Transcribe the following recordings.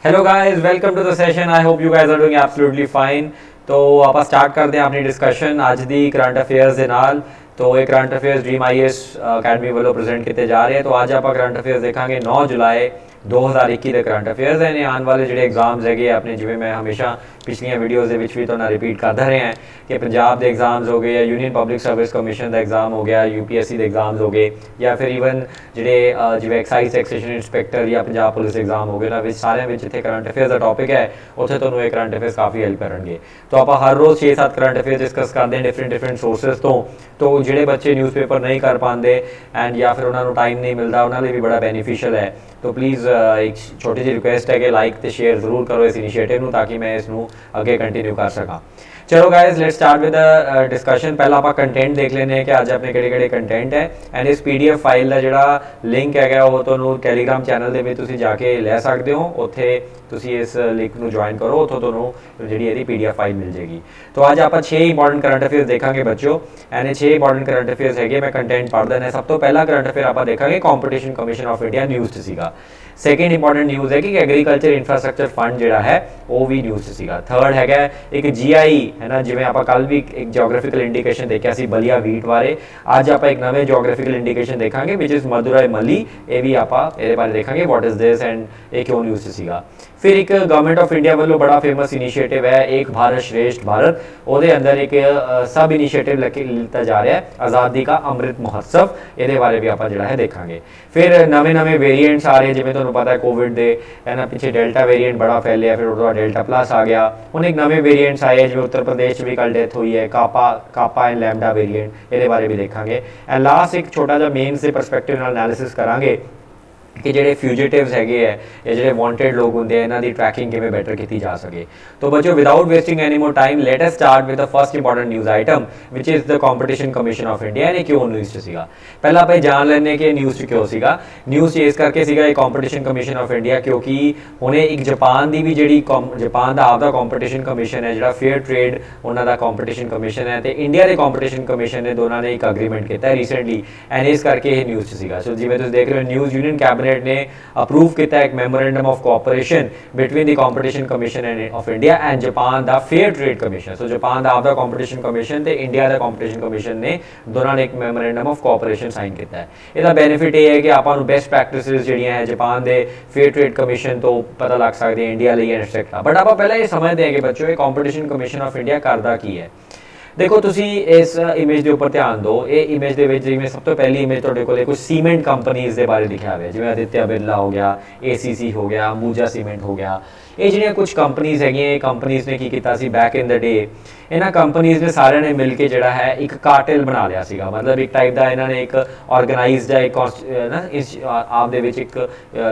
Hello guys, welcome to the session. I hope you guys are doing absolutely fine. तो ਆਪਾਂ start ਕਰਦੇ ਹਾਂ ਆਪਣੀ ਡਿਸਕਸ਼ਨ ਅੱਜ ਦੀ ਕਰੰਟ ਅਫੇਅਰਸ ਦੇ ਨਾਲ। तो ਇਹ current affairs dream IAS academy ਵੱਲੋਂ ਪ੍ਰੈਜ਼ੈਂਟ ਕੀਤੇ ਜਾ ਰਹੇ। तो ਅੱਜ ਆਪਾਂ ਕਰੰਟ ਅਫੇਅਰਸ ਦੇਖਾਂਗੇ 9 ਜੁਲਾਈ 2021 ਦੇ ਕਰੰਟ ਅਫੇਅਰਸ ਨੇ ਆਉਣ ਵਾਲੇ ਜਿਹੜੇ ਐਗਜ਼ਾਮਸ ਹੈਗੇ ਆਪਣੇ, ਜਿਵੇਂ मैं हमेशा पिछलियां वीडियोज़ ਦੇ ਵਿੱਚ ਵੀ ਤੁਹਾਨੂੰ ਰਿਪੀਟ ਕਰਦਾ ਰਿਹਾ कि पंजाब ਦੇ एग्जाम्स हो गए या यूनियन पब्लिक सर्विस कमीशन ਦਾ एग्जाम हो गया, यूपीएससी ਦੇ एग्जाम्स हो गए या फिर ਈਵਨ ਜਿਹੜੇ ਜਿਵੇਂ ਐਕਸਾਈਜ਼ ਟੈਕਸੇਸ਼ਨ ਇੰਸਪੈਕਟਰ ਜਾਂ ਪੰਜਾਬ ਪੁਲਿਸ ਐਗਜ਼ਾਮ ਹੋ ਗਏ ਨਾ, ਵਿੱਚ ਸਾਰਿਆਂ ਵਿੱਚ ਜਿੱਥੇ ਕਰੰਟ ਅਫੇਅਰਸ ਦਾ ਟੌਪਿਕ ਹੈ ਉੱਥੇ ਤੁਹਾਨੂੰ ਇਹ ਕਰੰਟ ਅਫੇਅਰਸ ਕਾਫੀ ਹੈਲਪ ਕਰਨਗੇ। तो ਆਪਾਂ ਹਰ ਰੋਜ਼ 6-7 ਕਰੰਟ ਅਫੇਅਰਸ ਡਿਸਕਸ ਕਰਦੇ ਹਾਂ ਡਿਫਰੈਂਟ ਸੋਰਸਿਸ ਤੋਂ ਜਿਹੜੇ ਬੱਚੇ ਨਿਊਜ਼ਪੇਪਰ ਨਹੀਂ ਕਰ ਪਾਉਂਦੇ ਐਂਡ ਜਾਂ ਫਿਰ ਉਹਨਾਂ ਨੂੰ ਟਾਈਮ ਨਹੀਂ ਮਿਲਦਾ, ਉਹਨਾਂ ਲਈ ਵੀ ਬੜਾ ਬੈਨੀਫੀਸ਼ੀਅਲ ਹੈ। तो प्लीज़ एक छोटी सी रिक्वेस्ट है कि लाइक तो शेयर ज़रूर करो इस इनिशिएटिव ਨੂੰ ताकि मैं इसनू अगे कंटिन्यू कर सका। चलो guys let's start with discussion. पहला आप कंटेंट देख लेने कि अज अपने किहड़े कंटेंट है एंड इस PDF फाइल का जिहड़ा लिंक है वो तुहानू टैलीग्राम चैनल दे विच तुसीं जाके लै सकदे हो। उत्थे तुसीं इस लिंक नू ज्वाइन करो, उत्थों तुहानू जिहड़ी इहदी PDF फाइल मिल जाएगी। तो अज आप 6 इंपॉर्टेंट करंट अफेयर्स देखांगे बच्चों एंड 6 इंपॉर्टेंट करंट अफेयर्स है। मैं कंटेंट पढ़ देना। सब तो पहला करंट अफेयर आप देखांगे competition commission of India news सीगा। सैकेंड इंपॉर्टेंट न्यूज़ है कि एग्रीकल्चर इंफ्रास्ट्रक्चर फंड जिहड़ा है वो भी न्यूज़ सीगा। थर्ड है एक GI है ना, जिवें आप कल भी एक जोग्राफिकल इंडिकेशन देखा सी बलिया वीट बारे, अज आप एक नवे जोग्राफिकल इंडिकेशन देखांगे विच इज़ मदुराई मली। ये भी आप ये बारे देखांगे वॉट इज़ दिस एंड ये क्यों न्यूज़ सीगा। फिर एक गवर्नमेंट ऑफ इंडिया वालों बड़ा फेमस इनिशिएटिव है एक भारत श्रेष्ठ भारत, वो अंदर एक सब इनिशिएटिव लेके लिता जा रहा है आज़ादी का अमृत महोत्सव, ये बारे भी आप जो है देखांगे। फिर नवे वेरीएंट्स आ रहे जिवें तुहानूं पता है कोविड के है ना, पिछले डेल्टा वेरीएंट बड़ा फैलिया, फिर उसके बाद डेल्टा प्लस आ गया, हुण एक नवे वेरीएंट्स आए जिवें उत्तर प्रदेश भी कल डेथ हुई है कापा एंड लैम्डा वेरीएंट, ये बारे भी देखांगे। एंड लास्ट एक छोटा जिहा मेन्स के परस्पैक्टिव नाल एनालिसिस करांगे कि ਜਿਹੜੇ फ्यूजिटिव्स हैगे है या ਜਿਹੜੇ वांटेड लोग होंगे इन्हां दी ट्रैकिंग किवें बेटर की जा सके। तो बच्चों without wasting any more time let us start with the first important news item which is the competition commission of India. ये क्यों न्यूज़ सीगा, पहला आप जान लैंने कि न्यूज़ क्यों सीगा। न्यूज़ इस करके सीगा ये कॉम्पीटिशन कमीशन ऑफ इंडिया क्योंकि हुणे एक जापान की भी जिहड़ी जापान का आपका कॉम्पीटिशन कमीशन है जिहड़ा फेयर ट्रेड उन्हां दा कॉम्पीटिशन कमीशन है तो इंडिया के कॉम्पीटिशन कमीशन ने दोनों ने एक अग्रीमेंट किया रिसेंटली एंड इस करके ये न्यूज़ सीगा। सो जिवें तुसीं देख रहे हो न्यूज़ यूनियन कैबिनेट ने अप्रूव किया एक memorandum of cooperation between the competition commission of India and Japan दा fair trade commission. So Japan दा आपका कॉम्पीटिशन कमीशन ते इंडिया दा कॉम्पीटिशन कमीशन ने दोनों ने एक मैमोरेंडम ऑफ कोऑपरेशन साइन किया है। इसका बेनिफिट ये है कि आपां नूं बेस्ट प्रैक्टिसिस जिहड़ियां है जापान के फेयर ट्रेड कमीशन तो पता लग सकती है इंडिया लिए एटसेट्रा। बट आप पहले ये समझते हैं कि बच्चों ये कॉम्पीटिशन कमीशन ऑफ इंडिया करता की है। देखो तुसी इस इमेज के उपर ध्यान दो, ये इमेज के जिवें सब तो पहली इमेज तुहाडे कोल कुछ सीमेंट कंपनीज़ के बारे लिखा हुआ है जिवें आदित्य बिरला हो गया, ACC हो गया, अंबुजा सीमेंट हो गया। ये जिहड़ियां कुछ कंपनीज़ हैगियां कंपनीज़ ने की कीता सी बैक इन द डे, इन्हां कंपनीज़ ने सारिਆਂ ने मिल के जिहड़ा है एक कार्टेल बना लिया सीगा। मतलब एक टाइप का इन्होंने एक ऑर्गेनाइज्ड एक ना इस आप दे विच एक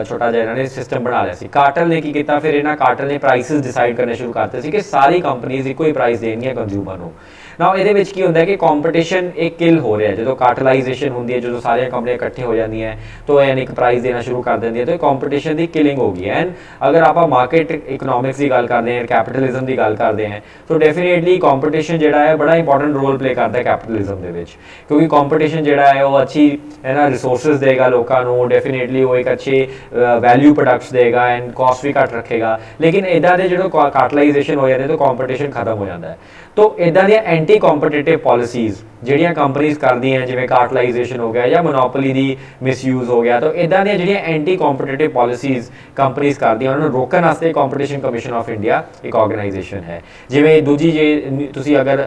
छोटा जिहा इन्होंने सिस्टम बना लिया सी। कार्टेल ने की कीता, फिर इन्हां कार्टेल ने प्राइसिस डिसाइड करने शुरू करते सी कि सारी कंपनीज़ इक्को ही प्राइस देनी है कंज्यूमर को। ना ये की होंगे कि कॉम्पीटिशन एक किल हो रहा है जो कार्टलाइजेशन होंगी है, जो सारिया कंपनियां इकट्ठी हो जाती हैं तो यानी एक प्राइस देना शुरू कर देंगे तो कॉम्पीटिशन की किलिंग होगी। एंड अगर आप मार्केट इकनॉमिक्स की गल करते हैं, कैपिटलिज्म की गल करते हैं तो डेफिनेटली कॉम्पीटिशन जोड़ा है बड़ा इंपॉर्टेंट रोल प्ले करता है कैपिटलिज्म के, क्योंकि कॉम्पीटिशन जोड़ा है वो अच्छी है ना रिसोर्सिस देगा लोगों को, डेफिनेटली वो एक अच्छे वैल्यू प्रोडक्ट्स देगा एंड कॉस्ट भी घट रखेगा। लेकिन इदा के जो कार्टलाइजेशन हो जाते तो कॉम्पीटिशन खत्म हो जाता है। तो इदा दी एंटी कॉम्पीटिटिव पॉलिसीज़ जिहड़ियां कंपनीज़ करदी हैं जिवें कार्टलाइजेशन हो गया या मोनोपोली दी मिसयूज़ हो गया, तो इदा दी जिहड़ियां एंटी कॉम्पीटिटिव पॉलिसीज़ कंपनीज़ करदियां उन्होंने रोकण वास्ते कॉम्पीटिशन कमीशन ऑफ इंडिया एक ऑर्गेनाइजेशन है। जिवें दूजी जे तुसीं अगर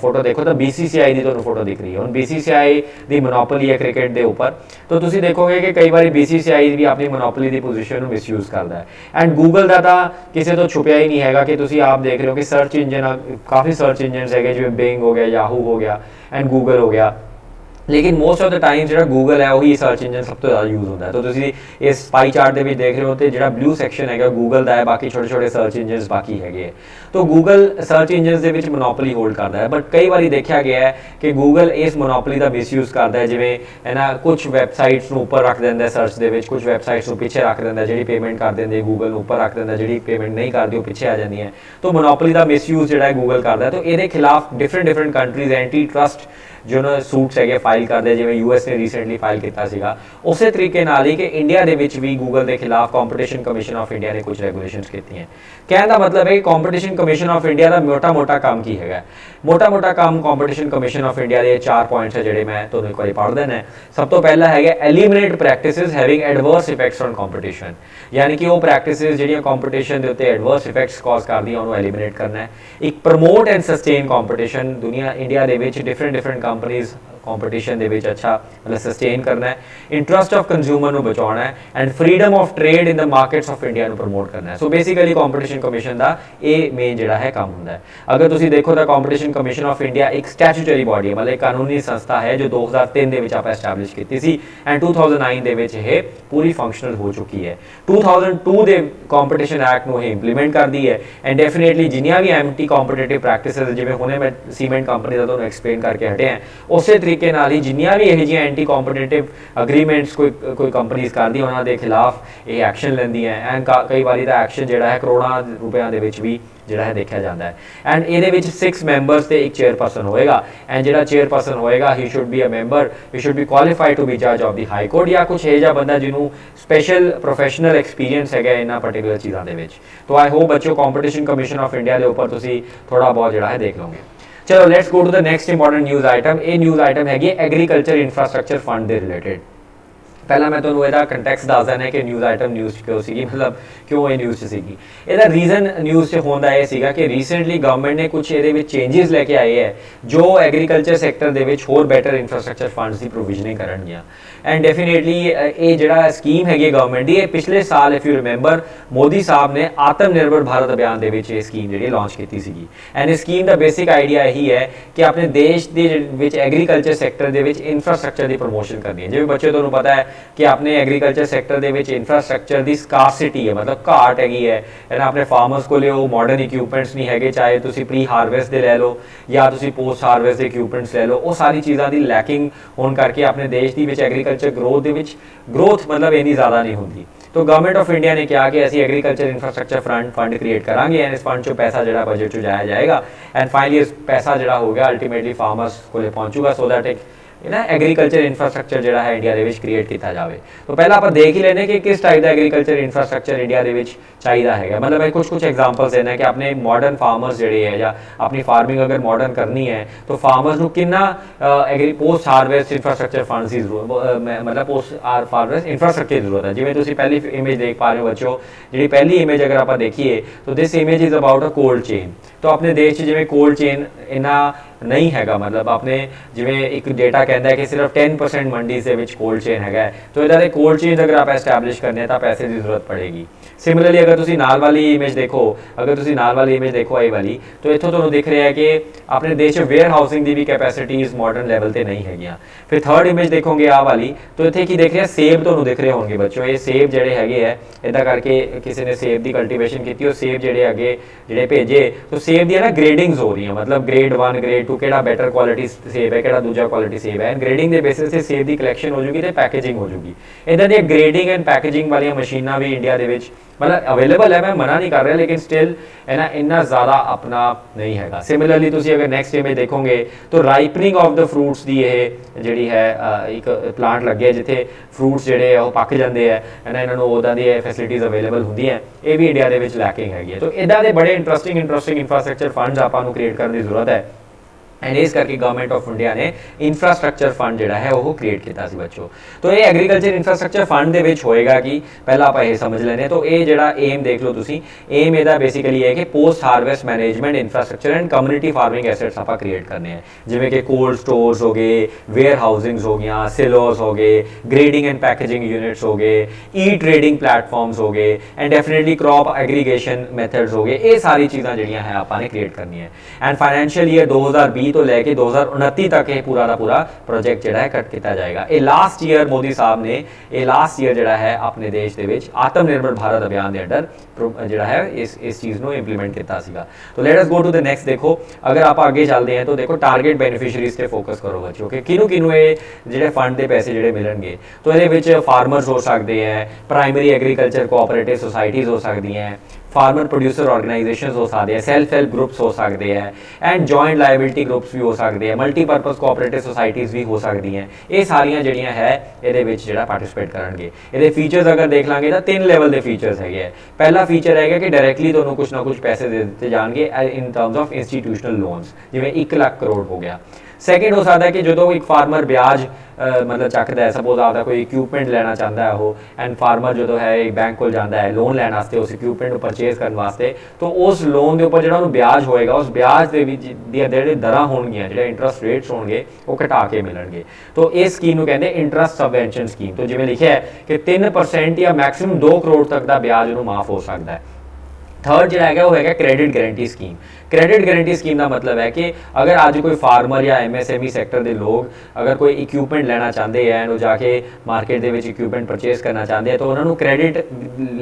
फोटो देखो तो BCCI की तुहानूं फोटो दिख रही है। हुण BCCI की मोनोपोली है क्रिकेट के उपर, तो तुसीं देखोगे कि कई बार BCCI भी अपनी मोनोपोली की पोजीशन मिसयूज़ करता है। एंड गूगल का तो किसी तो छुपिया ही नहीं है कि तुसीं आप देख रहे हो कि सर्च इंजन काफ़ी सर्च इंजन है जिवें बिंग हो गया, याहू हो गया एंड गूगल हो गया, लेकिन मोस्ट ऑफ द टाइम जो गूगल है वही सर्च इंजन सब तो ज़्यादा यूज़ होता है। तो तुसीं इस पाई चार्ट के देख रहे हो तो जो ब्लू सैक्शन है गूगल का है, बाकी छोटे छोटे सर्च इंजन बाकी है। तो गूगल सर्च इंजन के मोनोपोली होल्ड करता है। बट कई बार देखा गया है कि गूगल इस मोनोपोली का मिसयूज़ करता है, जिवें है ना कुछ वैबसाइट्स उपर रख देंगे सर्च के, कुछ वैबसाइट्स पिछे रख देंगे जी पेमेंट कर देंगे गूगल उपर रख देंगे, जी पेमेंट नहीं करती पिछे आ जाती है। तो मोनोपोली का मिसयूज़ जो है गूगल करता है। तो ये खिलाफ डिफरेंट कंट्रीज़ एंटी ट्रस्ट जो ना सूट्स है फाइल करते, जिवें US ने रीसेंटली फाइल किया सीगा, उस तरीके नाल ही कि इंडिया दे विच भी गूगल के खिलाफ कॉम्पीटिशन कमीशन ऑफ इंडिया ने कुछ रेगूलेशंस की हैं। कहने का मतलब है कि कॉम्पीटिशन कमीशन ऑफ इंडिया का मोटा काम की है, मोटा काम कॉम्पीटिशन कमीशन ऑफ इंडिया के 4 पॉइंट्स है जिहड़े मैं तुहानूं एक बार पढ़ देना है। सब तो पहला है eliminate practices having adverse effects on competition, यानी कि वो प्रैक्टिसेस जिहड़ियां कॉम्पीटिशन के उत्ते एडवर्स इफेक्ट्स कॉज करदियां उन्होंने एलिमिनेट करना है। एक प्रमोट एंड सस्टेन कॉम्पीटिशन, दुनिया इंडिया दे विच डिफरेंट कंपनीज कॉम्पीटिशन दे विच अच्छा मतलब सस्टेन करना है, इंटरस्ट ऑफ कंज्यूमर नूं बचाउणा है and freedom of trade in the markets of India नूं प्रमोट करना है। सो बेसिकली कॉम्पीटिशन कमीशन का ये मेन जिहड़ा है काम हुंदा है। अगर तुसीं देखो तो कॉम्पीटिशन कमीशन ऑफ इंडिया एक स्टैचूटरी बॉडी है, मतलब एक कानूनी संस्था है जो 2003 दे विच आपां एस्टैबलिश कीती सी एंड 2009 दे विच ये पूरी फंक्शनल हो चुकी है। 2002 दे कॉम्पीटिशन एक्ट नूं इंप्लीमेंट कर दी है एंड डेफिनेटली जिन्नियां भी एंटी कॉम्पीटिटिव प्रैक्टिसेस जिवें हुणे मैं सीमेंट कंपनी का तुहानूं एक्सप्लेन करके हटे हैं, उस तरीके नाल ही जिन्नियां भी यह एंटी कॉम्पीटिटिव अग्रीमेंट्स कोई कंपनीज करदी उन्हां दे खिलाफ ये एक्शन लैंदियां एंड कई बारी दा एक्शन जिहड़ा है करोड़ां रुपयां दे विच भी जिहड़ा है देखा जाता है। एंड ये 6 मैंबर्स ते एक चेयरपर्सन होएगा एंड जिहड़ा चेयरपर्सन होएगा he should be a member, he should be qualified to be जज ऑफ द हाई कोर्ट या कुछ है बंदा जिन्होंने स्पेशल प्रोफेशनल एक्सपीरियंस है इन्हां पर्टिकुलर चीज़ों के। तो आई होप बच्चों कॉम्पीटिशन कमीशन ऑफ इंडिया के उपर तुसीं थोड़ा बहुत जिहड़ा है देख लोगे। चलो let's go to the next important news item. ये न्यूज़ आइटम हैगी एग्रीकल्चर इंफ्रास्ट्रक्चर फंड के रिलेटेड। पहला मैं तुहानूं इहदा कंटैक्स्ट दस देना कि न्यूज़ आइटम न्यूज़ क्यों सी, मतलब क्यों ये न्यूज़ सीगी। इसका रीजन न्यूज़ से होंदा ये सीगा कि रीसेंटली गवर्नमेंट ने कुछ ये चेंजिस लैके आए हैं जो एग्रीकल्चर सैक्टर दे विच होर बैटर इंफ्रास्ट्रक्चर फंड्स की प्रोविजनिंग करनगियां एंड डेफिनेटली ये जिहड़ा स्कीम हैगी गवर्नमेंट की, पिछले साल इफ यू रिमेंबर मोदी साहब ने आत्मनिर्भर भारत अभियान दे विच ये स्कीम जिहड़ी लॉन्च की सीगी एंड इस स्कीम का बेसिक आइडिया यही है कि अपने देश के विच एग्रीकल्चर सैक्टर दे विच इंफ्रास्ट्रक्चर की प्रमोशन करनी है। जिवें बच्चों तुहानूं पता है कि अपने एग्रीकल्चर सैक्टर दे विच इंफ्रास्ट्रक्चर की स्कार्सिटी है, मतलब घाट हैगी है ना, अपने फार्मर्स को वो मॉडर्न इक्विपमेंट्स नहीं है, चाहे तुसीं प्री हारवेस्ट दे लै लो या तुसीं पोस्ट हारवेस्ट के इक्विपमेंट्स लै लो, वो सारी चीज़ों की लैकिंग होने करके अपने देश की एग्रीकल्चर ग्रोथ मतलब इन्नी ज़्यादा नहीं होती। तो गवर्नमेंट ऑफ इंडिया ने कहा कि असी एग्रीकल्चर इंफ्रास्ट्रक्चर फंड क्रिएट करांगे एंड इस फंड चो पैसा जो बजट चो जाया जाएगा एंड फाइनली इस पैसा जो होगा अल्टीमेटली फार्मर्स को पहुँचूगा सो दैट एक ना एग्रीकल्चर इंफ्रास्ट्रक्चर जो है इंडिया के क्रिएट किया जाए। तो पहला आप देख ही लेने कि किस टाइप का एग्रीकल्चर इंफ्रास्ट्रक्चर इंडिया के चाहिए है। मतलब मैं कुछ एग्जाम्पल्स देना है कि अपने मॉडर्न फार्मर्स जोड़े है या अपनी फार्मिंग अगर मॉडर्न करनी है तो फार्मर्स को कितना पोस्ट हारवेस्ट इंफ्रास्ट्रक्चर फंड की जरूरत, मतलब पोस्ट हारवेस्ट इंफ्रास्ट्रक्चर की जरूरत है। जिवें तुसीं पहली इमेज देख पा रहे हो बच्चों, जी पहली इमेज अगर आप देखिए तो this image is about a cold chain. तो अपने देश जिवें कोल्ड चेन इन्ना नहीं हैगा, मतलब अपने जिवें एक डेटा कहता है कि सिर्फ 10% मंडी से विच कोल्ड चेन है, तो इधर कोल्ड चेन अगर आप एस्टैबलिश करने तो पैसे की जरूरत पड़ेगी। सिमिलरली अगर तुसीं नाल वाली इमेज देखो, अगर तुसीं नाल वाली इमेज देखो आई वाली, तो इत्थों तुहानूं दिख रहा है कि अपने देश में वेयर हाउसिंग की भी कैपेसिटीज़ मॉडर्न लैवल पर नहीं हैगियां। फिर थर्ड इमेज देखोगे आ वाली, तो इत्थे की देख रहे हैं सेब तुहानूं दिख रहे होंगे बच्चों, ये सेब जिहड़े हैगे है इदा करके किसी ने सेब की कल्टीवेशन की और सेब जिहड़े अगे जिहड़े भेजे, तो सेब दी ना ग्रेडिंग्स हो रही हैं, मतलब ग्रेड 1 ग्रेड 2 किहड़ा बेटर क्वालिटी सेब है किहड़ा दूजा क्वालिटी सेब है, ग्रेडिंग के बेसिस से सेब की कलैक्शन हो जूगी तो पैकेजिंग हो जूगी। इदां दी ग्रेडिंग एंड पैकेजिंग वाली मशीनां भी इंडिया दे विच मतलब अवेलेबल है, मैं मना नहीं कर रहा, लेकिन स्टिल है ना इन्ना ज़्यादा अपना नहीं है। सिमिलरली तुसीं अगर नैक्सट इमेज देखोगे तो राइपनिंग ऑफ द फ्रूट्स की यह जी है एक प्लांट लगे जिथे फ्रूट्स जोड़े वो पक जाते हैं ना, इन्होंने उदा दी फैसिलिटीज़ अवेलेबल होंगी हैं, ये भी इंडिया के लैकिंग हैगी। तो इदा के बड़े इंटरस्टिंग इंफ्रास्ट्रक्चर फंड्स आपां नूं क्रिएट करने की जरूरत है एंड इस करके गवर्नमेंट ऑफ इंडिया ने इंफ्रास्ट्रक्चर फंड जो है वो क्रिएट किया बच्चों। तो ये एग्रीकल्चर इंफ्रास्ट्रक्चर फंड के होएगा कि पहला आप ये समझ लेने, तो ये जो एम देख लो तुसी, एम एदा बेसिकली है कि post harvest management infrastructure and community farming assets आप क्रिएट करने हैं, जिमें कि कोल्ड स्टोर्स हो गए, वेयर हाउसिंग्स हो गई, सिलोस हो गए, ग्रेडिंग एंड पैकेजिंग यूनिट्स हो गए, ई ट्रेडिंग प्लेटफॉर्म्स हो गए and definitely crop aggregation methods हो गए, ये सारी चीज़ां जिहड़ियां है आपने क्रिएट करनी है। एंड फाइनैशियल ईयर 2020 तो लैके 2029 तक ये पूरा का पूरा प्रोजेक्ट जो है कट किया जाएगा। ये लास्ट ईयर मोदी साहब ने ये लास्ट ईयर जो है अपने देश के आत्मनिर्भर भारत अभियान के अंडर जो है इस चीज़ को इंप्लीमेंट किया सीगा। तो let us go to the next. देखो अगर आप आगे चलते हैं तो देखो टारगेट बेनिफिशरीज से फोकस करो बच्चों के किनू किनू ये जो फंड के पैसे जोड़े मिलणगे। तो ये फार्मर्स हो सकते हैं, प्राइमरी एग्रीकल्चर कोऑपरेटिव सोसाइटीज़ हो सकती हैं, फार्मर प्रोड्यूसर ऑर्गेनाइजेशन हो सकते हैं, सैल्फ हेल्प ग्रुप्स हो सकते हैं, एंड जॉइंट लाइबिलिटी ग्रुप्स भी हो सकते हैं, मल्टीपर्पज़ कोऑपरेटिव सोसाइटीज़ भी हो सकती हैं। ये सारियां ਜਿਹੜੀਆਂ है ये ਜਿਹੜਾ पार्टिसिपेट करनगे। ये फीचर्स अगर देख लांगे तो 3 लेवल के फीचर्स है। पहला फीचर है कि डायरैक्टली तुहानूं कुछ ना कुछ पैसे दे दिते जाएंगे in terms of institutional loans, जिवें 1 लाख करोड़ हो गया। सैकेंड हो सकता है कि जो एक फार्मर ब्याज मतलब चकता है, सपोज आपका कोई इक्विपमेंट लेना चाहता है वो, एंड फार्मर जो है एक बैंक को जाता है लोन लैन वास्ते उस इक्विपमेंट को परचेज करने वास्ते, तो उस लोन के उपर जो ब्याज होएगा उस ब्याज के जो दर होंगे जो इंटरस्ट रेट्स होंगे वो घटा के मिलणगे। तो इस स्कीम कहते हैं इंटरस्ट सबवेंशन स्कीम। तो जिवें लिखा है कि 3% या मैक्सिमम 2 करोड़ तक का ब्याज उन्होंने माफ़ हो सकता है। थर्ड जो है वो है credit guarantee scheme. Credit guarantee scheme का मतलब है कि अगर आज कोई फार्मर या MSME सैक्टर के लोग अगर कोई इक्विपमेंट लेना चाहते हैं, वो जाके मार्केट के इक्विपमेंट परचेज करना चाहते हैं, तो उन्होंने क्रेडिट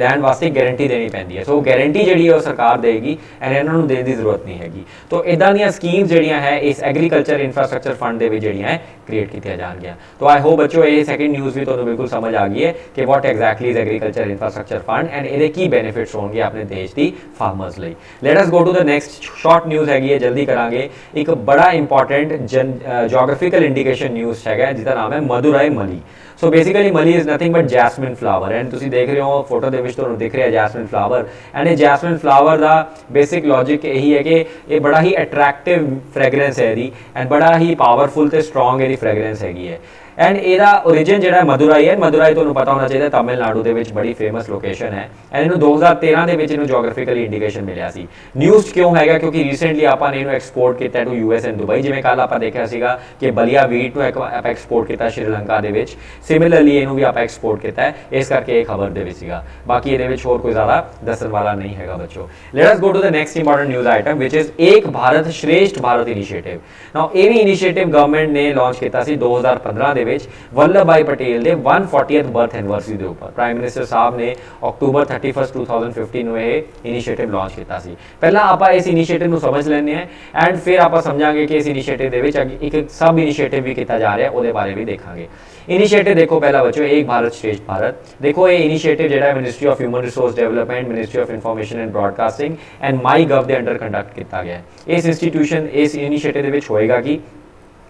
लैन वास्ते गारंटी देनी पैंती है। सो गारंटी जी है सरकार देगी एंड इन्होंने देने की जरूरत नहीं हैगी। तो इदा दी स्कीम्स जड़ियाँ है इस एग्रीकल्चर इंफ्रास्ट्रक्चर फंड के जड़ियाँ क्रिएट की जाएगी। तो आई होप बच्चों ये सैकेंड न्यूज़ भी तुम्हें बिल्कुल समझ आ गई है कि what exactly is agriculture infrastructure fund and ये की बेनिफिट्स होंगे अपने देश की फार्मर्स लिए। Let us go to the next short news है, जल्दी करांगे। एक बड़ा इंपॉर्टेंट जोग्राफिकल इंडिकेशन न्यूज़ है जिसका नाम है मदुराई मली। सो बेसिकली मली is nothing but jasmine flower, and तुम देख रहे हो फोटो के दिख रहा है जैसमिन फ्लावर। एंड ये जैसमिन फ्लावर का बेसिक लॉजिक यही है कि ये बड़ा ही अट्रैक्टिव फ्रेगरेंस है यदी, एंड बड़ा ही पावरफुल तो स्ट्रॉन्ग यदी फ्रेगरेंस हैगी है। एंड ਇਹਦਾ ओरिजिन जो मदुराई है, मदुराई ਤੁਹਾਨੂੰ पता होना चाहिए तमिलनाडु ਦੇ ਵਿੱਚ बड़ी फेमस लोकेशन है, एंड ਇਹਨੂੰ 2013 ਦੇ ਵਿੱਚ ਇਹਨੂੰ जोग्राफिकली इंडिकेशन मिलिया सी। न्यूज़ क्यों हैगा क्योंकि रीसेंटली ਆਪਾਂ ਨੇ ਇਹਨੂੰ एक्सपोर्ट किया टू US एंड दुबई, जिवें ਕੱਲ ਆਪਾਂ देखा ਸੀਗਾ कि बलिया वीट ਨੂੰ ਆਪਾਂ एक्सपोर्ट किया श्रीलंका ਦੇ ਵਿੱਚ, सिमिलरली ਇਹਨੂੰ भी ਆਪਾਂ एक्सपोर्ट किया है, इस करके ਇਹ खबर ਦੇ ਵਿੱਚ ਸੀਗਾ। बाकी ਇਹਦੇ ਵਿੱਚ ਹੋਰ कोई ज़्यादा दसन वाला नहीं हैगा बच्चों। Let us go to the next important news item which is Ek Bharat श्रेष्ठ भारत इनिशिएटिव। नाउ ये भी इनिशिएटिव गवर्नमेंट ने लॉन्च किया 2015 ਦੇ ਵਿੱਚ वल्लभ भाई पटेल के 140th बर्थ एनिवर्सरी के उपर। प्राइम मिनिस्टर साहब ने अक्टूबर 31 2015 में यह इनिशिएटिव लॉन्च किया। पहला आप इस इनिशिएटिव को समझ लेने एंड फिर आप समझांगे कि इस इनिशिएटिव एक सब इनिशिएटिव भी किया जा रहा है, वो बारे भी देखांगे। इनिशिएटिव देखो पहला बच्चों एक भारत श्रेष्ठ भारत। देखो ये इनिशिएटिव जो है ministry of human resource development, ministry of information and broadcasting and my gov के अंडर कंडक्ट किया गया है। इस इंस्टीट्यूशन इस इनिशिएटिव होएगा कि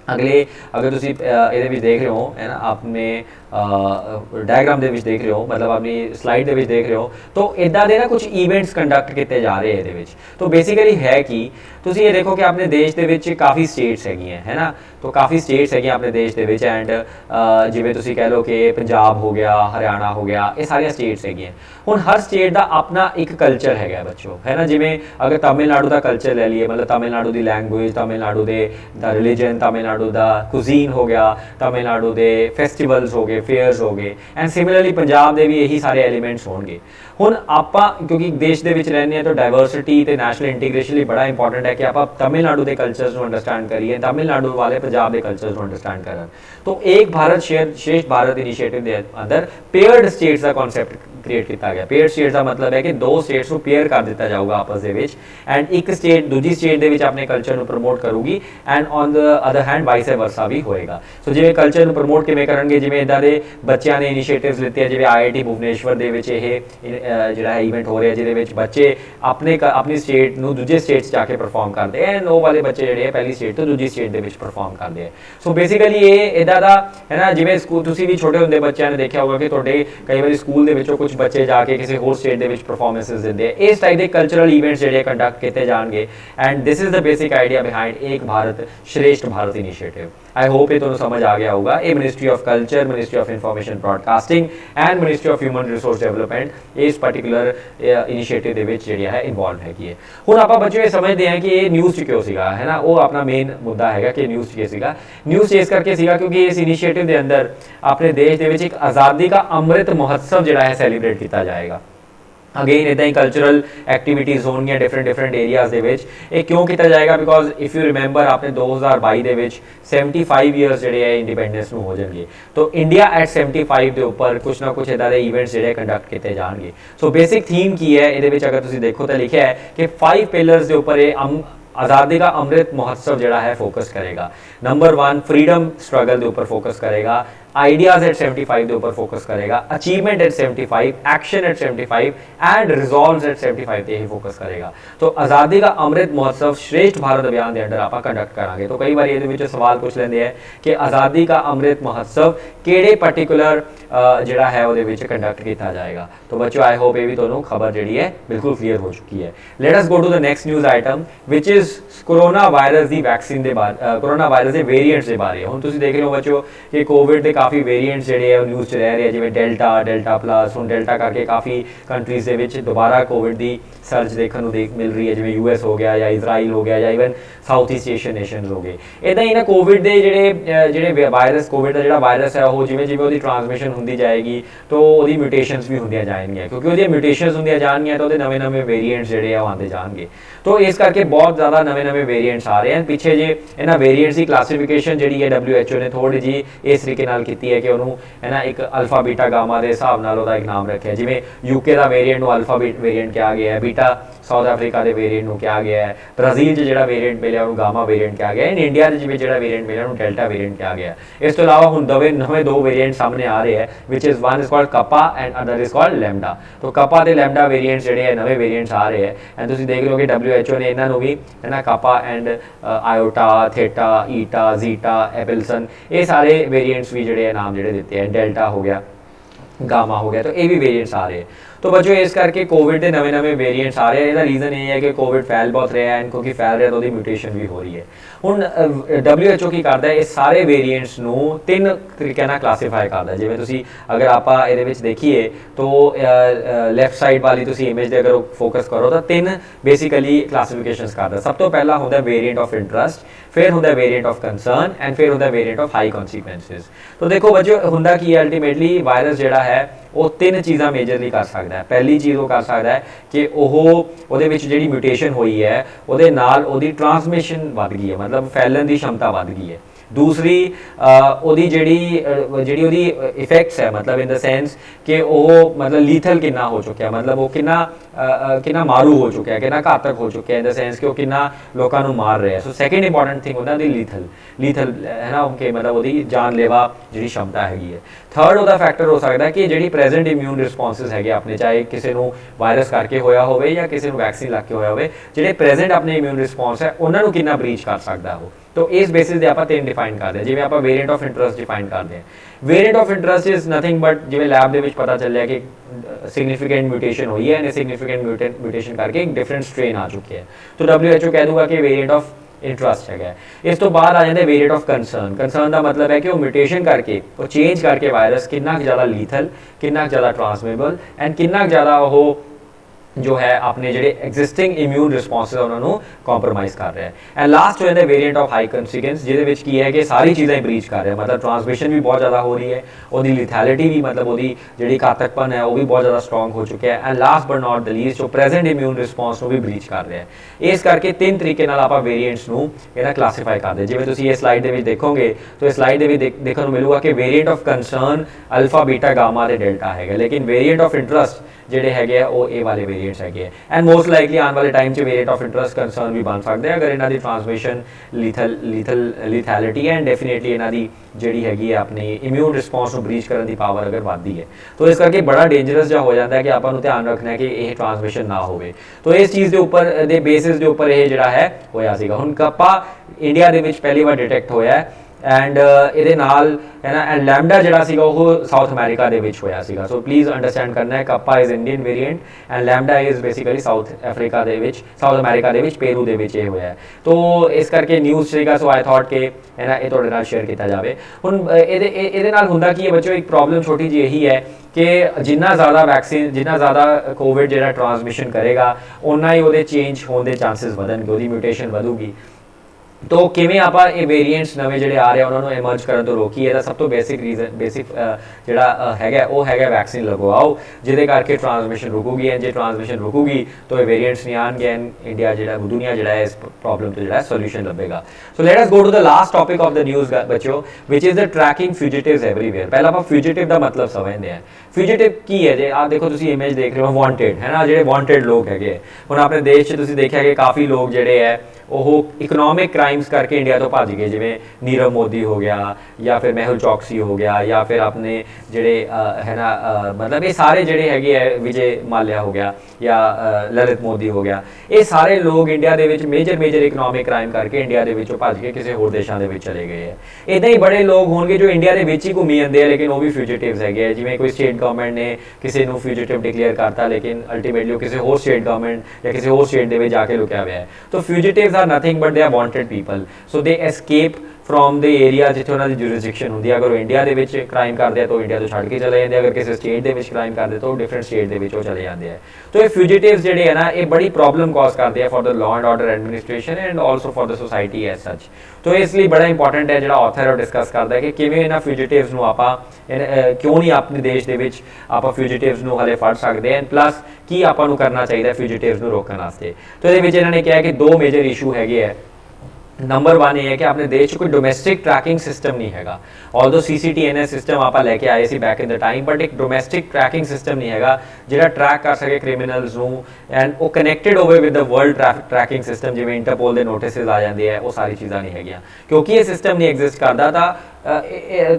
अगले अगर तुम ये देख रहे हो है ना आपने डायग्राम के देख रहे हो, मतलब अपनी स्लाइड के देख रहे हो, तो इदा के ना कुछ इवेंट्स कंडक्ट किए जा रहे हैं ये। तो बेसिकली है कि तुम ये देखो कि अपने देश के काफ़ी स्टेट्स है ना, तो काफ़ी स्टेट्स है अपने देश के एंड जिमें तुम कह लो कि पंजाब हो गया, हरियाणा हो गया, ये सारिया स्टेट्स है। हुण हर स्टेट का अपना एक कल्चर है बच्चों, है ना। जिमें अगर तमिलनाडु का कल्चर ले लीए, मतलब तमिलनाडु की लैंगुएज, तमिलनाडु के रिलीजन, तमिलनाडु का कुजीन हो गया, तमिलनाडु के फेस्टिवल्स हो गए, फेयर्स हो गए, एंड सिमिलरली पंजाब के भी यही सारे एलीमेंट्स होंगे। हुण आपां क्योंकि देश के रहने हैं तो डाइवर्सिटी तो नैशनल इंटीग्रेशन लिए बड़ा इंपॉर्टेंट है कि आप तमिलनाडु के कल्चर्स को अंडरस्टैंड करिए, तमिलनाडु वाले पंजाब के कल्चर्स को अंडरस्टैंड करन। तो एक भारत श्रेष्ठ भारत इनिशिएटिव के अंदर पेयर्ड स्टेट्स का कॉन्सैप्ट क्रिएट किया गया। पेयर्ड स्टेट्स का मतलब है कि 2 स्टेट्स को पेयर कर दिया जाऊगा आपस के, एंड एक स्टेट दूसरी स्टेट के अपने कल्चर को प्रमोट करूगी, and on the other hand vice versa भी होएगा। सो जिवें कल्चर को प्रमोट किवें करनगे, जिवें इदां दे बच्चों ने इनिशिएटिव्स लिते हैं, जिवें IIT भुवनेश्वर दे विच जिहड़ा इवेंट हो रहा है जिहदे विच बच्चे अपनी स्टेट नूं दूजे स्टेट्स जाके परफॉर्म करते हैं, एंड वो वाले बच्चे जिहड़े पहली स्टेट तो दूजी स्टेट दे विच परफॉर्म करते हैं। सो बेसिकली ये इदां दा है ना, जिवें स्कूल तुसीं भी छोटे हुंदे बच्चों ने देखा होगा कि तुहाडे कई बार स्कूल दे विचों कुछ बच्चे जाके किसी होर स्टेट दे विच परफॉर्मेंसेस देंदे हैं। इस टाइप के कल्चरल इवेंट्स जिहड़े कंडक्ट किए जाएंगे, and this is the basic idea behind एक भारत श्रेष्ठ भारत इनिशिएटिव। आई होप ये तुहानूं समझ आ गया होगा। ये ministry of culture, ministry of information broadcasting and ministry of human resource development इस पर्टिकुलर इनिशिएटिव के विच जिहड़ी है इन्वॉल्व हैगी। हुण आपां बच्चों ये समझते हैं कि ये न्यूज़ क्यों सीगा, है ना, वो अपना मेन मुद्दा है कि न्यूज़ क्या सीगा। न्यूज़ इस करके सीगा क्योंकि इस इनिशिएटिव के अंदर अपने देश के विच एक आज़ादी का अमृत महोत्सव जिहड़ा है सैलीब्रेट किया जाएगा। अगेन इदा ही कल्चरल एक्टिविटीज़ होंगे डिफरेंट एरियाज़ के क्यों किया जाएगा, बिकॉज इफ़ यू रिमेंबर आपने 2022 के 75 ईयर्स जोड़े है इंडिपेंडेंस में हो जाएंगे, तो इंडिया एट 75 के उपर कुछ ना कुछ इदा के इवेंट्स जोड़े कंडक्ट किए जाएंगे। सो बेसिक थीम की है ये अगर तुम देखो तो लिखा है कि 5 पिलर्स के उपर आज़ादी का अमृत महोत्सव जोड़ा है फोकस करेगा। नंबर 1 फ्रीडम स्ट्रगल के ऊपर फोकस करेगा। ਆਈਡੀਆਜ਼ ਐਟ 75 ਦੇ ਉੱਪਰ ਫੋਕਸ ਕਰੇਗਾ, achievement at 75, action at 75 and resolves at 75 ਤੇ ਹੀ ਫੋਕਸ ਕਰੇਗਾ। तो आज़ादी का अमृत महोत्सव श्रेष्ठ भारत अभियान के अंडर आप कंडक्ट करांगे। तो कई बार ये सवाल पूछ लेंगे हैं कि आज़ादी का अमृत महोत्सव किहड़े पर्टिकुलर जिहड़ा है वो कंडक्ट किया जाएगा। तो बच्चों आई होप ये भी तुहानूं खबर जिहड़ी है बिल्कुल क्लीयर हो चुकी है। Let us go to the next news item which is corona virus की वैक्सीन के बारे, कोरोना वायरस के वेरीएंट्स के बारे। हुण तुसीं देख रहे हो बच्चों कि कोविड के काफ़ी वेरीएंट्स जिहड़े है न्यूज़ च रह रहे हैं, जिवें डेल्टा, डेल्टा प्लस, हुण डेल्टा करके काफ़ी कंट्रीज़ दे विच दोबारा कोविड की सर्च देखने को मिल रही है, जिवें US हो गया या इजराइल हो गया या even south east Asian Nations हो गए। इदां ही ना कोविड के जिहड़े वायरस, कोविड का जिहड़ा वायरस है वो जिवें जिवें उहदी ट्रांसमिशन होंदी जाएगी तो उहदी म्यूटेशनस भी होंदियां जाएंगियां, क्योंकि उहदी म्यूटेशनस होंदियां जाएंगियां तो उहदे नवे नवे वेरीएंट्स जिहड़े आ आते जाएंगे। तो इस करके बहुत ज़्यादा नवे नवे वेरीएंट्स आ रहे हैं। पिछे जे इन्हां वेरीएंट्स की क्लासीफिकेशन जिहड़ी है WHO ने थोड़ी जी इस तरीके नाल कीती है कि उहनूं है ना एक अल्फा बीटा गामा के हिसाब नाल उहदा एक नाम रखिया। जिवें UK का वेरीएंट अल्फा वेरीएंट कहा गया है, बीटा साउथ अफ्रीका के वेरीएंट को कहा गया है, ब्राजील जिहड़ा वेरीएंट मिलिया उन्होंने गामा वेरीएंट कहा गया है, इंडिया जिवें जिहड़ा वेरीएंट मिलिया उन्होंने डेल्टा वेरीएंट कहा गया है। इस तो अलावा हुण नवे दो वेरीएंट सामने आ रहे हैं which is one is called kappa and other is called lambda. तो कपा ते लैम्डा वेरीएंट्स जिहड़े है नवे वेरीएंट्स आ रहे हैं एंड तुसीं देख रहे हो कि WHO ने इन्हां नूं भी है ना kappa and iota, theta, eta, zeta, epsilon ये सारे वेरीएंट्स भी जिहड़े नाम जिहड़े दिते हैं, डेल्टा हो गया, गामा हो गया, तो ये भी वेरीएंट्स आ रहे हैं। तो बच्चों इस करके कोविड के नवे नवे वेरीएंट्स आ रहे हैं। इसका रीज़न ये है कि कोविड फैल बहुत रहा है, क्योंकि फैल रहा तो उसकी म्यूटेशन भी हो रही है। हुण WHO की करता है इस सारे वेरीएंट्स नूं तीन तरीके नाल क्लासीफाई करता है। जिवें तुसीं अगर आपां इहदे विच देखीए तो लैफ्ट साइड वाली तुसीं इमेज दे अगर फोकस करो तो तीन बेसिकली क्लासीफिकेशनस करता है। सब तो पहला हुंदा वेरीएंट ऑफ इंटरस्ट, फिर हुंदा वेरीएंट ऑफ कंसर्न एंड फिर हुंदा वेरीएंट ऑफ हाई कॉन्सीक्वेंसिस। तो देखो बच्चों हुंदा की अल्टीमेटली वायरस जिहड़ा है वो तीन चीज़ां मेजरली कर सकता है। पहली चीज़ वो कर सकता है कि ਉਹਦੇ ਵਿੱਚ ਜਿਹੜੀ म्यूटेशन हुई है ਉਹਦੇ ਨਾਲ ਉਹਦੀ ट्रांसमिशन ਵੱਧ गई है, मतलब फैलन की क्षमता ਵੱਧ गई है। दूसरी ਉਹਦੀ ਜਿਹੜੀ ਉਹਦੀ इफेक्ट्स है, मतलब इन द सेंस कि ਉਹ मतलब लीथल कितना हो चुका है, मतलब वो कितना मारू हो चुका है, कितना घातक हो चुका है, इन द सेंस कि वो कितना लोगों को मार रहा है। सो सैकेंड इंपॉर्टेंट थिंग होता है लीथल है ना, कि मतलब ਉਹਦੀ जानलेवा जी क्षमता हैगी है। थर्ड ਉਹਦਾ फैक्टर हो सकता है कि ਜਿਹੜੀ प्रेजेंट इम्यून रिस्पॉन्सिस है अपने, चाहे किसी को वायरस करके होया हो या किसी को वैक्सीन लग के होया हो, ਜਿਹੜੇ प्रेजेंट अपने इम्यून रिस्पॉन्स है उन्होंने कितना ब्रीच कर सकता हो। तो इस बेसिस से आप तीन डिफाइन करते हैं। जिवें आप वेरिएंट ऑफ इंटरस्ट डिफाइन करते हैं, variant of interest is nothing but जिवें लैब के पता चलिया कि सिग्निफिकेंट म्यूटेशन हुई है, सिग्निफिकेंट म्यूटेशन करके एक डिफरेंट स्ट्रेन आ चुके हैं। तो WHO कह दूंगा कि वेरिएंट ऑफ इंटरस्ट है। इस तो बाद आ जाते हैं वेरिएंट ऑफ कंसर्न। कंसर्न का मतलब है कि वो म्यूटेशन करके वो चेंज करके वायरस कितना ज़्यादा लीथल, कितना ज़्यादा ट्रांसमिटेबल एंड कितना ज़्यादा वो जो है अपने जो एग्जिस्टिंग इम्यून रिस्पॉन्स उन्होंने कॉम्प्रोमाइज़ कर रहा है। एंड लास्ट जो है वेरिएंट ऑफ हाई कॉन्सिक्वेंस, जिहदे की है कि सारी चीज़ें ब्रीच कर रहे हैं, मतलब ट्रांसमिशन भी बहुत ज़्यादा हो रही है, उसकी लिथैलिटी भी मतलब वो जी घातकपन है वो भी बहुत ज़्यादा स्ट्रॉन्ग हो चुका है। And last but not the least जो प्रेजेंट इम्यून रिस्पॉन्स को भी ब्रीच कर रहे हैं। इस करके तीन तरीके आप वेरीएंट्स को क्लासीफाई करते हैं। जिवें तुसीं ये स्लाइड के देखोगे तो इस स्लाइड के देखने को मिलेगा कि variant of concern alpha beta gamma ते डेल्टा है, लेकिन वेरीएंट ऑफ इंटरस्ट ਜਿਹੜੇ ਹੈਗੇ ਆ ਉਹ ਇਹ ਵਾਲੇ ਵੇਰੀਐਂਟਸ ਹੈਗੇ ਆ। ਐਂਡ ਮੋਸਟ ਲਾਈਕਲੀ ਆਉਣ ਵਾਲੇ ਟਾਈਮ 'ਚ ਵੇਰੀਐਂਟ ਆਫ ਇੰਟਰਸਟ ਕੰਸਰਨ ਵੀ ਬਣ ਸਕਦੇ ਆ ਅਗਰ ਇਹਨਾਂ ਦੀ ਟ੍ਰਾਂਸਮਿਸ਼ਨ ਲੀਥੈਲਿਟੀ ਐਂਡ ਡੈਫੀਨੇਟਲੀ ਇਹਨਾਂ ਦੀ ਜਿਹੜੀ ਹੈਗੀ ਆ ਆਪਣੀ ਇਮਿਊਨ ਰਿਸਪੌਂਸ ਨੂੰ ਬਰੀਚ ਕਰਨ ਦੀ ਪਾਵਰ ਅਗਰ ਵੱਧਦੀ ਹੈ। तो इस करके बड़ा डेंजरस जिहा हो जाता है कि आपको ध्यान रखना है कि यह ट्रांसमिशन ना हो। तो इस चीज़ के उपर दे बेसिस के उपर यह जिहड़ा है होया सीगा। हुण कपा इंडिया दे विच पहली बार डिटेक्ट होया है एंड ਇਹਦੇ ਨਾਲ है ना। एंड लैम्डा जिहड़ा सीगा वो साउथ अमेरिका दे विच होया सीगा। सो प्लीज़ अंडरस्टैंड करना है kappa is Indian variant and lambda is basically South Africa दे विच, साउथ अमेरिका दे विच, पेरू दे विच ये होया है। तो इस करके न्यूज़ सीगा। सो आई थॉट कि है ना ये तुहाडे नाल शेयर किया जाए। हुण ਇਹਦੇ ਨਾਲ ਹੁੰਦਾ ਕੀ है बच्चों, एक प्रॉब्लम छोटी जी यही है कि जिन्ना ज़्यादा वैक्सीन, जिन्ना ज़्यादा कोविड जिहड़ा ट्रांसमिशन करेगा उन्ना ही वो चेंज होने के चांसिस वधणगे, वो म्यूटेशन वधूगी। तो किवें आपां ये वेरीएंट्स नवे जिहड़े आ रहे उन्होंने एमर्ज करन तो रोकीए। दा सब तो बेसिक रीजन बेसिक जिहड़ा हैगा वो हैगा वैक्सीन लगवाओ, जिहदे करके ट्रांसमिशन रुकूगी एंड जे ट्रांसमिशन रुकूगी तो ये वेरीएंट्स नहीं आएंगे एंड इंडिया जिहड़ा दुनिया जिहड़ा है इस प्रॉब्लम तो जिहड़ा सोल्यूशन लभेगा। So let us go to the last topic of the news बच्चों, which is the tracking fugitives everywhere. पहला आप फ्यूजिटिव का मतलब समझते हैं। फ्यूजिटिव की है जे आ देखो तुसीं इमेज देख रहे हो, वांटेड है ना, जिहड़े वांटेड लोग हैगे। हुण अपने देश 'च तुसीं देखिया कि काफ़ी लोग जिहड़े है ਉਹ ਇਕਨੋਮਿਕ ਕ੍ਰਾਈਮਸ ਕਰਕੇ ਇੰਡੀਆ ਤੋਂ ਭੱਜ ਗਏ, ਜਿਵੇਂ ਨੀਰਵ ਮੋਦੀ ਹੋ ਗਿਆ ਜਾਂ ਫਿਰ ਮੈਹੁਲ ਚੌਕਸੀ ਹੋ ਗਿਆ ਜਾਂ ਫਿਰ ਆਪਣੇ ਜਿਹੜੇ ਹੈ ਨਾ ਮਤਲਬ ਇਹ ਸਾਰੇ ਜਿਹੜੇ ਹੈਗੇ ਹੈ ਵਿਜੇ ਮਾਲਿਆ ਹੋ ਗਿਆ ਜਾਂ ਲਲਿਤ ਮੋਦੀ ਹੋ ਗਿਆ, ਇਹ ਸਾਰੇ ਲੋਕ ਇੰਡੀਆ ਦੇ ਵਿੱਚ ਮੇਜਰ ਇਕਨੋਮਿਕ ਕ੍ਰਾਈਮ ਕਰਕੇ ਇੰਡੀਆ ਦੇ ਵਿੱਚੋਂ ਭੱਜ ਕੇ ਕਿਸੇ ਹੋਰ ਦੇਸ਼ਾਂ ਦੇ ਵਿੱਚ ਚਲੇ ਗਏ ਹੈ। ਇੱਦਾਂ ਹੀ ਬੜੇ ਲੋਕ ਹੋਣਗੇ ਜੋ ਇੰਡੀਆ ਦੇ ਵਿੱਚ ਹੀ ਘੁੰਮੀ ਜਾਂਦੇ ਆ ਲੇਕਿਨ ਉਹ ਵੀ ਫਿਊਜੀਟਿਵਸ ਹੈਗੇ ਆ, ਜਿਵੇਂ ਕੋਈ ਸਟੇਟ ਗਵਰਨਮੈਂਟ ਨੇ ਕਿਸੇ ਨੂੰ ਫਿਊਜੀਟਿਵ ਡਿਕਲੇਅਰ ਕਰਤਾ ਲੇਕਿਨ ਅਲਟੀਮੇਟਲੀ ਉਹ ਕਿਸੇ ਹੋਰ ਸਟੇਟ ਗਵਰਨਮੈਂਟ ਜਾਂ ਕਿਸੇ ਹੋਰ ਸਟੇਟ ਦੇ ਵਿੱਚ ਜਾ ਕੇ ਲੁਕਿਆ ਹੋਇਆ ਹੈ। ਤਾਂ fugitives are nothing but they are wanted people, so they escape from ਦੇ ਏਰੀਆ ਜਿੱਥੇ ਉਹਨਾਂ ਦੀ ਜੁਰਿਸਡਿਕਸ਼ਨ ਹੁੰਦੀ ਹੈ। ਅਗਰ ਉਹ ਇੰਡੀਆ ਦੇ ਵਿੱਚ ਕ੍ਰਾਈਮ ਕਰਦੇ ਆ ਤਾਂ ਇੰਡੀਆ ਤੋਂ ਛੱਡ ਕੇ ਚਲੇ ਜਾਂਦੇ, ਅਗਰ ਕਿਸੇ ਸਟੇਟ ਦੇ ਵਿੱਚ ਕ੍ਰਾਈਮ ਕਰਦੇ ਤਾਂ ਉਹ ਡਿਫਰੈਂਟ ਸਟੇਟ ਦੇ ਵਿੱਚ ਉਹ ਚਲੇ ਜਾਂਦੇ ਆ। ਤਾਂ ਇਹ ਫਿਊਜੀਟਿਵਸ ਜਿਹੜੇ ਹੈ ਨਾ ਇਹ ਬੜੀ ਪ੍ਰੋਬਲਮ ਕਾਜ਼ ਕਰਦੇ ਆ for the law and order administration and also for the society as ਸੱਚ। ਤਾਂ ਇਸ ਲਈ ਬੜਾ ਇੰਪੋਰਟੈਂਟ ਹੈ ਜਿਹੜਾ ਆਥਰ ਉਹ ਡਿਸਕਸ ਕਰਦਾ ਹੈ ਕਿ ਕਿਵੇਂ ਇਹਨਾਂ ਫਿਊਜੀਟਿਵਸ ਨੂੰ ਆਪਾਂ ਕਿਉਂ ਨਹੀਂ ਆਪਣੇ ਦੇਸ਼ ਦੇ ਵਿੱਚ ਆਪਾਂ ਫਿਊਜੀਟਿਵਸ ਨੂੰ ਹਲੇ ਫੜ ਸਕਦੇ ਹਾਂ, ਪਲੱਸ ਕੀ ਆਪਾਂ ਨੂੰ ਕਰਨਾ ਚਾਹੀਦਾ ਫਿਊਜੀਟਿਵਸ ਨੂੰ ਰੋਕਣ ਵਾਸਤੇ। ਤਾਂ ਇਹਦੇ ਵਿੱਚ ਇਹਨਾਂ ਨੇ ਕਿਹਾ ਕਿ ਦੋ ਮੇਜਰ ਇਸ਼ੂ ਹੈਗੇ ਹੈ। नंबर 1 ये है कि अपने देश कोई डोमेस्टिक ट्रैकिंग सिस्टम नहीं हैगा, ऑल्दो CCTNS सिस्टम आप लैके आए see back in the time, but एक डोमेस्टिक ट्रैकिंग सिस्टम नहीं हैगा जिहड़ा ट्रैक कर सके क्रिमिनल्स नूं एंड वो कनैक्टेड होवे with the world tracking system, जिवें इंटरपोल दे नोटिसेस आ जांदे है, वो सारी चीज़ां नहीं हैगियां। क्योंकि ये सिस्टम नहीं एग्जिस्ट करदा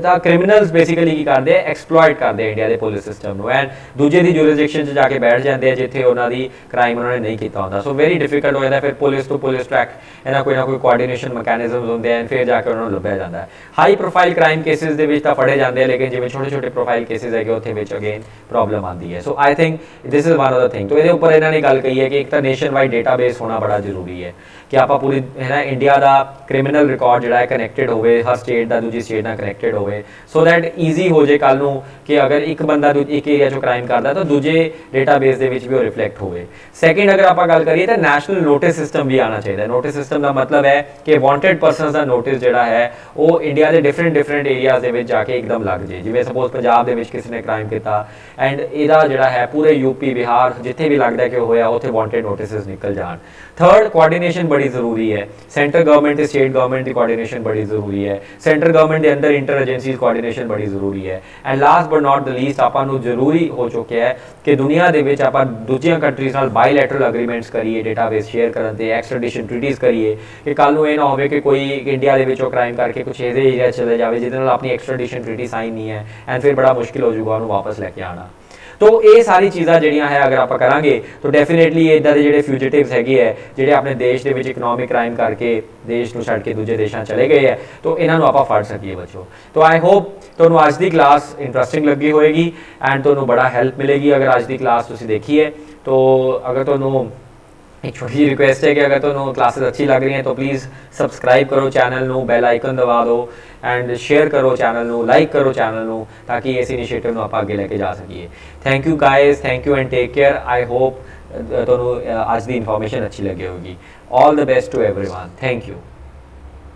ਤਾਂ ਕ੍ਰਿਮੀਨਲਸ ਬੇਸਿਕਲੀ ਕੀ ਕਰਦੇ ਆ, ਐਕਸਪਲੋਇਟ ਕਰਦੇ ਆ ਇੰਡੀਆ ਦੇ ਪੁਲਿਸ ਸਿਸਟਮ ਨੂੰ ਐਂਡ ਦੂਜੇ ਦੀ ਜੁਰਿਸਡਿਕਸ਼ਨ 'ਚ ਜਾ ਕੇ ਬੈਠ ਜਾਂਦੇ ਆ ਜਿੱਥੇ ਉਹਨਾਂ ਦੀ ਕ੍ਰਾਈਮ ਉਹਨਾਂ ਨੇ ਨਹੀਂ ਕੀਤਾ ਹੁੰਦਾ। ਸੋ ਵੈਰੀ ਡਿਫਿਕਲਟ ਹੋ ਜਾਂਦਾ ਫਿਰ ਪੁਲਿਸ ਤੋਂ ਪੁਲਿਸ ਟਰੈਕ ਇਹਨਾਂ ਕੋਈ ਨਾ ਕੋਈ ਕੋਆਰਡੀਨੇਸ਼ਨ ਮੈਕੈਨਿਜ਼ਮਸ ਹੁੰਦੇ ਐਂਡ ਫਿਰ ਜਾ ਕੇ ਉਹਨਾਂ ਨੂੰ ਲੱਭਿਆ ਜਾਂਦਾ ਹੈ। ਹਾਈ ਪ੍ਰੋਫਾਈਲ ਕ੍ਰਾਈਮ ਕੇਸਿਸ ਦੇ ਵਿੱਚ ਤਾਂ ਫੜੇ ਜਾਂਦੇ ਆ ਲੇਕਿਨ ਜਿਵੇਂ ਛੋਟੇ ਪ੍ਰੋਫਾਈਲ ਕੇਸਿਸ ਹੈਗੇ ਉੱਥੇ ਵਿੱਚ ਅਗੇਨ ਪ੍ਰੋਬਲਮ ਆਉਂਦੀ ਹੈ। So I think this is one of the thing. तो ਇਹਦੇ ਉੱਪਰ ਇਹਨਾਂ ਨੇ ਗੱਲ ਕਹੀ ਹੈ ਕਿ ਇੱਕ ਤਾਂ ਨੇਸ਼ਨ ਵਾਈਡ ਡੇਟਾਬੇਸ ਹੋਣਾ ਬੜਾ ਜ਼ਰੂਰੀ ਹੈ ਕਿ ਆਪਾਂ ਪੂਰੀ ਹੈ ਨਾ ਇੰਡੀਆ ਦਾ ਕ੍ਰਿਮੀਨਲ ਰਿਕਾਰਡ ਜਿਹੜਾ ਹੈ ਕਨੈਕਟਡ ਹੋਵੇ, ਹਰ ਸਟੇਟ ਦਾ ਦੂਜੀ ਸਟੇਟ ਨਾਲ ਕਨੈਕਟਡ ਹੋਵੇ, ਸੋ ਦੈਟ ਈਜ਼ੀ ਹੋ ਜੇ ਕੱਲ ਨੂੰ ਕਿ ਅਗਰ ਇੱਕ ਬੰਦਾ ਇੱਕ ਏਰੀਆ 'ਚੋਂ ਕ੍ਰਾਈਮ ਕਰਦਾ ਤਾਂ ਦੂਜੇ ਡੇਟਾਬੇਸ ਦੇ ਵਿੱਚ ਵੀ ਉਹ ਰਿਫਲੈਕਟ ਹੋਵੇ। ਸੈਕਿੰਡ ਅਗਰ ਆਪਾਂ ਗੱਲ ਕਰੀਏ ਤਾਂ ਨੈਸ਼ਨਲ ਨੋਟਿਸ ਸਿਸਟਮ ਵੀ ਆਉਣਾ ਚਾਹੀਦਾ। ਨੋਟਿਸ ਸਿਸਟਮ ਦਾ ਮਤਲਬ ਹੈ ਕਿ ਵਾਂਟਡ ਪਰਸਨਸ ਦਾ ਨੋਟਿਸ ਜਿਹੜਾ ਹੈ ਉਹ ਇੰਡੀਆ ਦੇ ਡਿਫਰੈਂਟ ਏਰੀਆਜ਼ ਦੇ ਵਿੱਚ ਜਾ ਕੇ ਇੱਕਦਮ ਲੱਗ ਜੇ। ਜਿਵੇਂ ਸਪੋਜ਼ ਪੰਜਾਬ ਦੇ ਵਿੱਚ ਕਿਸੇ ਨੇ ਕ੍ਰਾਈਮ ਕੀਤਾ ਐਂਡ ਇਹਦਾ ਜਿਹੜਾ ਹੈ ਪੂਰੇ ਯੂਪੀ ਬਿਹਾਰ ਜਿੱਥੇ ਵੀ ਲੱਗਦਾ ਕਿ ਉਹ ਹੋਇਆ ਉੱਥੇ ਵਾਂਟਡ ਨੋਟਿਸਿਸ ਨਿਕਲ ਜਾਣ। ਥਰਡ ਕੋਆਰਡੀਨੇਸ਼ਨ ਬੜੀ ਜ਼ਰੂਰੀ ਹੈ, ਸੈਂਟਰ ਗਵਰਨਮੈਂਟ ਤੇ ਸਟੇਟ ਗਵਰਨਮੈਂਟ ਦੀ ਕੋਆਰਡੀਨੇਸ਼ਨ ਬੜੀ ਜ਼ਰੂਰੀ ਹੈ, ਸੈਂਟਰ ਗਵਰਨਮੈਂਟ ਦੇ ਅੰਦਰ ਇੰਟਰ ਏਜੰਸੀਜ਼ ਕੋਆਰਡੀਨੇਸ਼ਨ ਬੜੀ ਜ਼ਰੂਰੀ ਹੈ। And last but not the least ਆਪਾਂ ਨੂੰ ਜ਼ਰੂਰੀ ਹੋ ਚੁੱਕਿਆ ਹੈ ਕਿ ਦੁਨੀਆ ਦੇ ਵਿੱਚ ਆਪਾਂ ਦੂਜੀਆਂ ਕੰਟਰੀਜ਼ ਨਾਲ ਬਾਇਲੈਟਰਲ ਅਗਰੀਮੈਂਟਸ ਕਰੀਏ, ਡੇਟਾਬੇਸ ਸ਼ੇਅਰ ਕਰਨ ਤੇ ਐਕਸਟ੍ਰੈਡੀਸ਼ਨ ਟ੍ਰੀਟੀਜ਼ ਕਰੀਏ ਕਿ ਕੱਲ ਨੂੰ ਇਹ ਨਾ ਹੋਵੇ ਕਿ ਕੋਈ ਇੰਡੀਆ ਦੇ ਵਿੱਚੋਂ ਕ੍ਰਾਈਮ ਕਰਕੇ ਕੁਛ ਇਹਦੇ ਏਰੀਆ ਚਲੇ ਜਾਵੇ ਜਿਹਦੇ ਨਾਲ ਆਪਣੀ ਐਕਸਟ੍ਰੈਡੀਸ਼ਨ ਟ੍ਰੀਟੀ ਸਾਈਨ ਨਹੀਂ ਹੈ ਐਂਡ ਫਿਰ ਬੜਾ ਮੁਸ਼ਕਿਲ ਹੋ ਜਾਊਗਾ ਉਹਨੂੰ ਵਾਪਸ ਲੈ ਕੇ ਆਉਣਾ। तो ये सारी चीज़ां ਜਿਹੜੀਆਂ है अगर आप करांगे तो डेफिनेटली इदा दे ਜਿਹੜੇ ਫਿਊਜੀਟਿਵਸ ਹੈਗੇ ਹੈ ਜਿਹੜੇ ਆਪਣੇ ਦੇਸ਼ ਦੇ ਵਿੱਚ ਇਕਨੋਮਿਕ ਕ੍ਰਾਈਮ ਕਰਕੇ ਦੇਸ਼ ਨੂੰ ਛੱਡ ਕੇ ਦੂਜੇ ਦੇਸ਼ਾਂ ਚਲੇ ਗਏ ਹੈ तो ਇਹਨਾਂ ਨੂੰ ਆਪਾਂ ਫੜ ਸਕੀਏ ਬੱਚੋ। तो आई होप ਤੁਹਾਨੂੰ ਅੱਜ ਦੀ ਕਲਾਸ ਇੰਟਰਸਟਿੰਗ ਲੱਗੀ ਹੋਏਗੀ ਐਂਡ ਤੁਹਾਨੂੰ ਬੜਾ ਹੈਲਪ ਮਿਲੇਗੀ ਅਗਰ ਅੱਜ ਦੀ ਕਲਾਸ ਤੁਸੀਂ ਦੇਖੀ ਹੈ। तो अगर ਤੁਹਾਨੂੰ एक छोटी जी रिक्वेस्ट है कि अगर तुहानू क्लासेस अच्छी लग रही हैं तो प्लीज़ सबसक्राइब करो चैनल नू, बैल आइकन दबा दो एंड शेयर करो चैनल नू, लाइक करो चैनल नू ताकि इस इनिशिएटिव नू आपां अगे लेके जा सकीए। Thank you guys, thank you and take care. I hope तुहानू आज दी इन्फॉर्मेशन अच्छी लगी होगी। All the best to everyone, thank you.